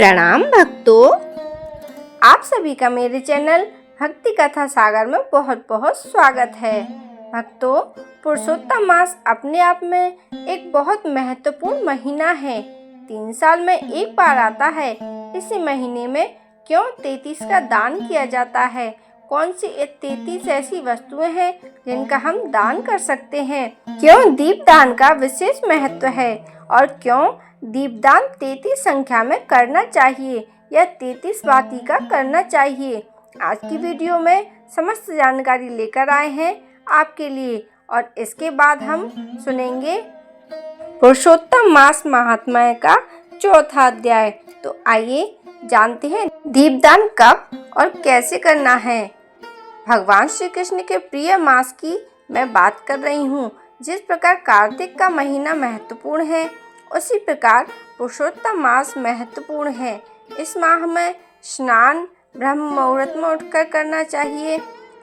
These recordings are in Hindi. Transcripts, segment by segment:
प्रणाम भक्तों, आप सभी का मेरे चैनल भक्ति कथा सागर में बहुत बहुत स्वागत है। भक्तों, पुरुषोत्तम मास अपने आप में एक बहुत महत्वपूर्ण महीना है। 3 साल में एक बार आता है। इसी महीने में क्यों 33 का दान किया जाता है? कौन सी 33 ऐसी वस्तुएं हैं जिनका हम दान कर सकते हैं? क्यों दीपदान का विशेष महत्व है और क्यों दीपदान 33 संख्या में करना चाहिए या 33 बाती का करना चाहिए? आज की वीडियो में समस्त जानकारी लेकर आए हैं आपके लिए और इसके बाद हम सुनेंगे पुरुषोत्तम मास महात्म्य का चौथा अध्याय। तो आइए जानते हैं दीपदान कब और कैसे करना है। भगवान श्री कृष्ण के प्रिय मास की मैं बात कर रही हूँ। जिस प्रकार कार्तिक का महीना महत्वपूर्ण है, उसी प्रकार पुरुषोत्तम मास महत्वपूर्ण है। इस माह में स्नान ब्रह्म मुहूर्त में उठकर करना चाहिए।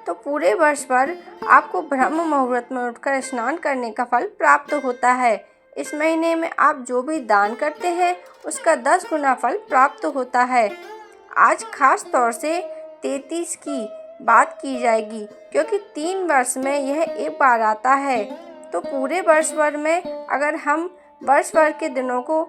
तो पूरे वर्ष भर आपको ब्रह्म मुहूर्त में उठकर स्नान करने का फल प्राप्त होता है। इस महीने में आप जो भी दान करते हैं उसका 10 गुना फल प्राप्त होता है। आज खास तौर से 33 की बात की जाएगी क्योंकि 3 वर्ष में यह एक बार आता है। तो पूरे वर्ष भर में अगर हम वर्ष भर के दिनों को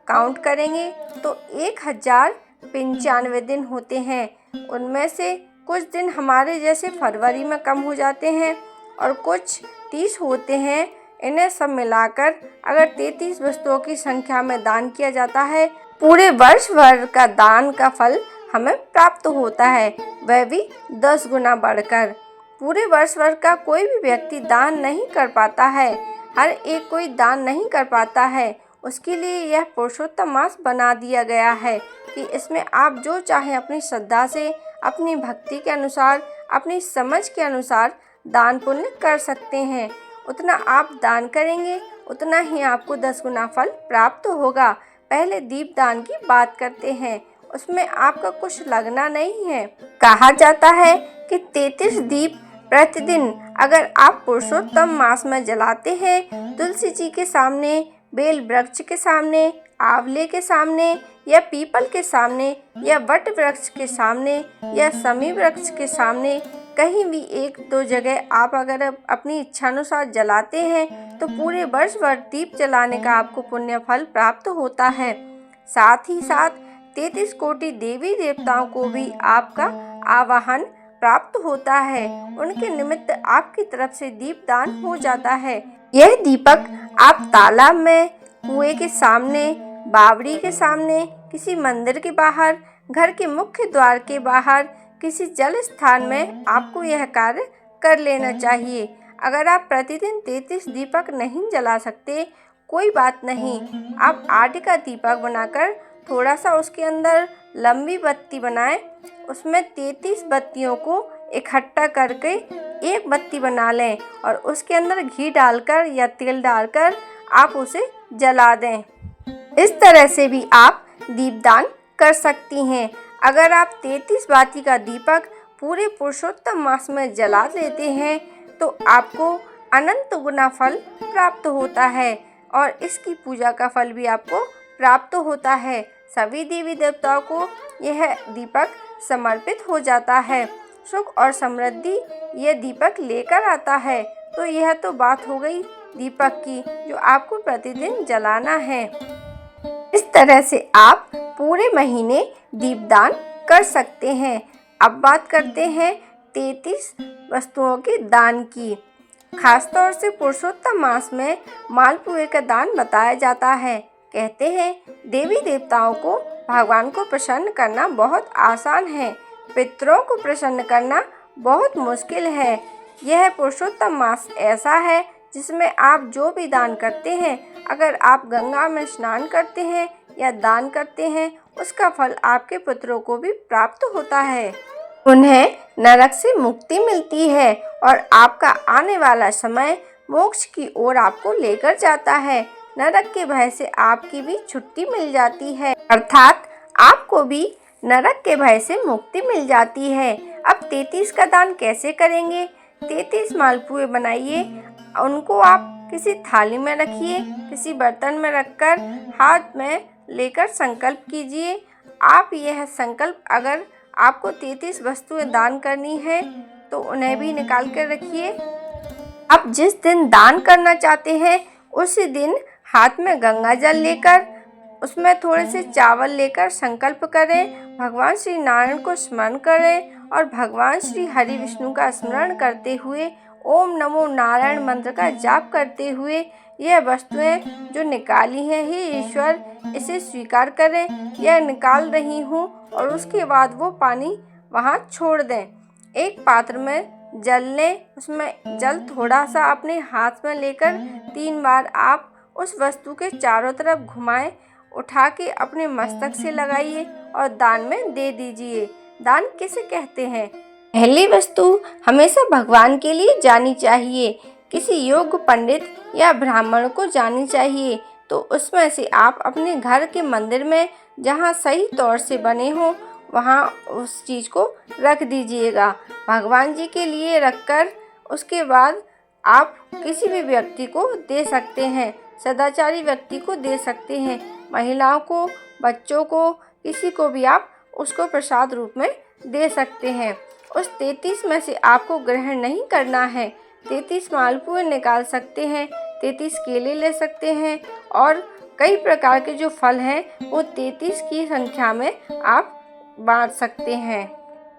काउंट करेंगे तो 1095 दिन होते हैं। उनमें से कुछ दिन हमारे जैसे फरवरी में कम हो जाते हैं और कुछ 30 होते हैं। इन्हें सब मिलाकर अगर 33 वस्तुओं की संख्या में दान किया जाता है, पूरे वर्ष भर का दान का फल हमें प्राप्त होता है, वह भी 10 गुना बढ़कर। पूरे वर्ष भर का कोई भी व्यक्ति दान नहीं कर पाता है, हर एक कोई दान नहीं कर पाता है। उसके लिए यह पुरुषोत्तम मास बना दिया गया है कि इसमें आप जो चाहे अपनी श्रद्धा से, अपनी भक्ति के अनुसार, अपनी समझ के अनुसार दान पुण्य कर सकते हैं। उतना आप दान करेंगे उतना ही आपको 10 गुना फल प्राप्त होगा। पहले दीप दान की बात करते हैं। उसमें आपका कुछ लगना नहीं है। कहा जाता है कि 33 दीप प्रतिदिन अगर आप पुरुषोत्तम मास में जलाते हैं, तुलसी जी के सामने, बेल वृक्ष के सामने, आंवले के सामने या पीपल के सामने या वट वृक्ष के सामने या समी वृक्ष के सामने, कहीं भी 1-2 जगह आप अगर अपनी इच्छानुसार जलाते हैं तो पूरे वर्ष भर दीप जलाने का आपको पुण्य फल प्राप्त होता है। साथ ही साथ 33 कोटि देवी देवताओं को भी आपका आवाहन प्राप्त होता है। उनके निमित्त आपकी तरफ से दीपदान हो जाता है। यह दीपक आप तालाब में, कुएं के सामने, बावड़ी के सामने, किसी मंदिर के बाहर, घर के मुख्य द्वार के बाहर, किसी जल स्थान में आपको यह कार्य कर लेना चाहिए। अगर आप प्रतिदिन 33 दीपक नहीं जला सकते, कोई बात नहीं, आप 8 का दीपक बनाकर थोड़ा सा उसके अंदर लंबी बत्ती बनाएं। उसमें 33 बत्तियों को इकट्ठा करके एक बत्ती बना लें और उसके अंदर घी डालकर या तेल डालकर आप उसे जला दें। इस तरह से भी आप दीपदान कर सकती हैं। अगर आप 33 बाती का दीपक पूरे पुरुषोत्तम मास में जला लेते हैं तो आपको अनंत गुना फल प्राप्त होता है और इसकी पूजा का फल भी आपको प्राप्त होता है। सभी देवी देवताओं को यह दीपक समर्पित हो जाता है। सुख और समृद्धि यह दीपक लेकर आता है। तो यह तो बात हो गई दीपक की जो आपको प्रतिदिन जलाना है। इस तरह से आप पूरे महीने दीपदान कर सकते हैं। अब बात करते हैं 33 वस्तुओं के दान की। खासतौर से पुरुषोत्तम मास में मालपुए का दान बताया जाता है। कहते हैं देवी देवताओं को, भगवान को प्रसन्न करना बहुत आसान है, पितरों को प्रसन्न करना बहुत मुश्किल है। यह पुरुषोत्तम मास ऐसा है जिसमें आप जो भी दान करते हैं, अगर आप गंगा में स्नान करते हैं या दान करते हैं, उसका फल आपके पुत्रों को भी प्राप्त होता है। उन्हें नरक से मुक्ति मिलती है और आपका आने वाला समय मोक्ष की ओर आपको लेकर जाता है। नरक के भय से आपकी भी छुट्टी मिल जाती है, अर्थात आपको भी नरक के भय से मुक्ति मिल जाती है। अब 33 का दान कैसे करेंगे? 33 मालपुए बनाइए, उनको आप किसी थाली में रखिए, किसी बर्तन में रखकर हाथ में लेकर संकल्प कीजिए, आप यह संकल्प, अगर आपको 33 वस्तुएं दान करनी है तो उन्हें भी निकाल कर रखिए। आप जिस दिन दान करना चाहते हैं उसी दिन हाथ में गंगा जल लेकर उसमें थोड़े से चावल लेकर संकल्प करें, भगवान श्री नारायण को स्मरण करें और भगवान श्री हरि विष्णु का स्मरण करते हुए ओम नमो नारायण मंत्र का जाप करते हुए यह वस्तुएं जो निकाली हैं, हे ईश्वर इसे स्वीकार करें, यह निकाल रही हूँ, और उसके बाद वो पानी वहाँ छोड़ दें। एक पात्र में जल लें, उसमें जल थोड़ा सा अपने हाथ में लेकर 3 बार आप उस वस्तु के चारों तरफ घुमाएं, उठा के अपने मस्तक से लगाइए और दान में दे दीजिए। दान किसे कहते हैं? पहली वस्तु हमेशा भगवान के लिए जानी चाहिए, किसी योग्य पंडित या ब्राह्मण को जानी चाहिए। तो उसमें से आप अपने घर के मंदिर में जहाँ सही तौर से बने हों वहाँ उस चीज़ को रख दीजिएगा, भगवान जी के लिए रखकर उसके बाद आप किसी भी व्यक्ति को दे सकते हैं, सदाचारी व्यक्ति को दे सकते हैं, महिलाओं को, बच्चों को, किसी को भी आप उसको प्रसाद रूप में दे सकते हैं। उस 33 में से आपको ग्रहण नहीं करना है। 33 मालपुए निकाल सकते हैं, 33 केले ले सकते हैं और कई प्रकार के जो फल हैं वो 33 की संख्या में आप बांट सकते हैं।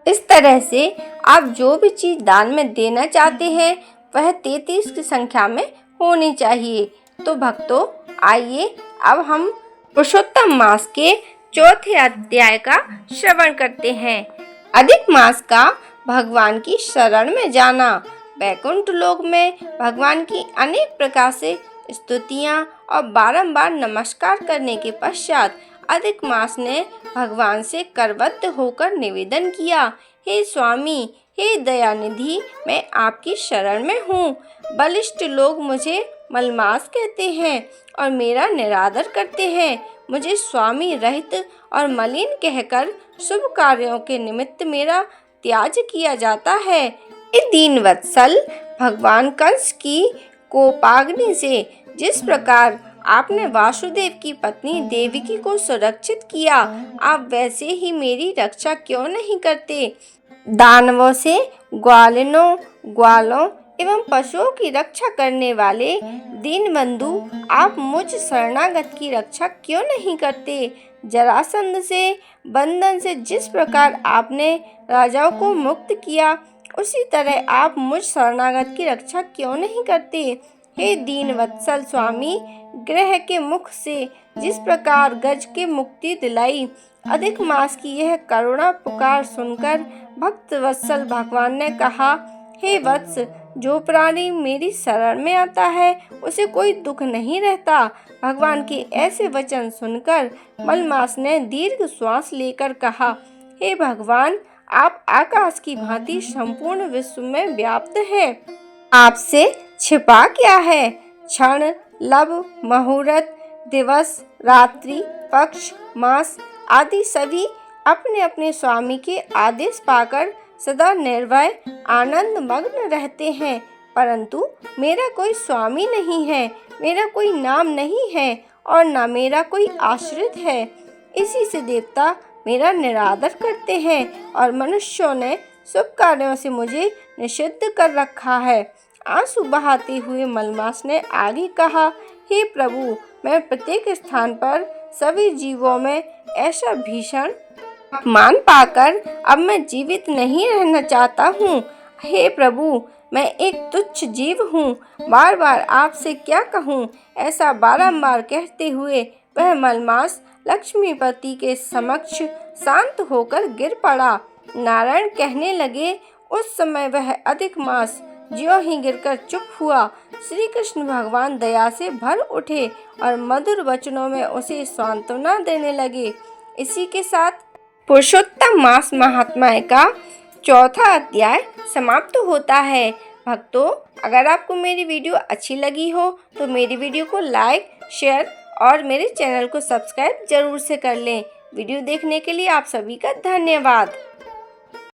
इस तरह से आप जो भी चीज़ दान में देना चाहते हैं वह 33 की संख्या में होनी चाहिए। तो भक्तों, आइए अब हम पुरुषोत्तम मास के चौथे अध्याय का श्रवण करते हैं। अधिक मास का भगवान की शरण में जाना। वैकुंठ लोक में भगवान की अनेक प्रकार से स्तुतियाँ और बारंबार नमस्कार करने के पश्चात अधिक मास ने भगवान से करबद्ध होकर निवेदन किया, हे स्वामी, हे दयानिधि, मैं आपकी शरण में हूँ। बलिष्ठ लोग मुझे मलमास कहते हैं और मेरा निरादर करते हैं। मुझे स्वामी रहित और मलिन कहकर शुभ कार्यों के निमित्त मेरा त्याज किया जाता है। इस दीनवत्सल भगवान कंस की कोपाग्नि से जिस प्रकार आपने वासुदेव की पत्नी देवकी को सुरक्षित किया, आप वैसे ही मेरी रक्षा क्यों नहीं करते? दानवों से ग्वालों एवं पशुओं की रक्षा करने वाले दीनबंधु, आप मुझ शरणागत की रक्षा क्यों नहीं करते? जरासंध से बंधन से जिस प्रकार आपने राजाओं को मुक्त किया, उसी तरह आप मुझ शरणागत की रक्षा क्यों नहीं करते? हे दीनवत्सल स्वामी, ग्रह के मुख से जिस प्रकार गज के मुक्ति दिलाई, अधिक मास की यह करुणा पुकार सुनकर भक्त वत्सल भगवान ने कहा, हे वत्स, जो प्राणी मेरी शरण में आता है उसे कोई दुख नहीं रहता। भगवान के ऐसे वचन सुनकर मलमास ने दीर्घ श्वास लेकर कहा, हे भगवान, आप आकाश की भांति संपूर्ण विश्व में व्याप्त हैं। आपसे छिपा क्या है? क्षण, लब, मुहूर्त, दिवस, रात्रि, पक्ष, मास आदि सभी अपने अपने स्वामी के आदेश पाकर सदा निर्भय आनंद मग्न रहते हैं, परंतु मेरा कोई स्वामी नहीं है, मेरा कोई नाम नहीं है और न मेरा कोई आश्रित है। इसी से देवता मेरा निरादर करते हैं और मनुष्यों ने शुभ कार्यों से मुझे निषिद्ध कर रखा है। आंसू बहाते हुए मलमास ने आगे कहा, हे प्रभु, मैं प्रत्येक स्थान पर सभी जीवों में ऐसा भीषण अपमान पाकर अब मैं जीवित नहीं रहना चाहता हूँ। हे प्रभु, मैं एक तुच्छ जीव हूँ, बार बार आपसे क्या कहूँ? ऐसा बारंबार कहते हुए वह मलमास लक्ष्मीपति के समक्ष शांत होकर गिर पड़ा। नारायण कहने लगे, उस समय वह अधिक मास ज्यों ही गिरकर चुप हुआ। श्री कृष्ण भगवान दया से भर उठे और मधुर वचनों में उसे सांत्वना देने लगे। इसी के साथ पुरुषोत्तम मास महात्म्य का चौथा अध्याय समाप्त होता है। भक्तों, अगर आपको मेरी वीडियो अच्छी लगी हो तो मेरी वीडियो को लाइक, शेयर और मेरे चैनल को सब्सक्राइब जरूर से कर लें। वीडियो देखने के लिए आप सभी का धन्यवाद।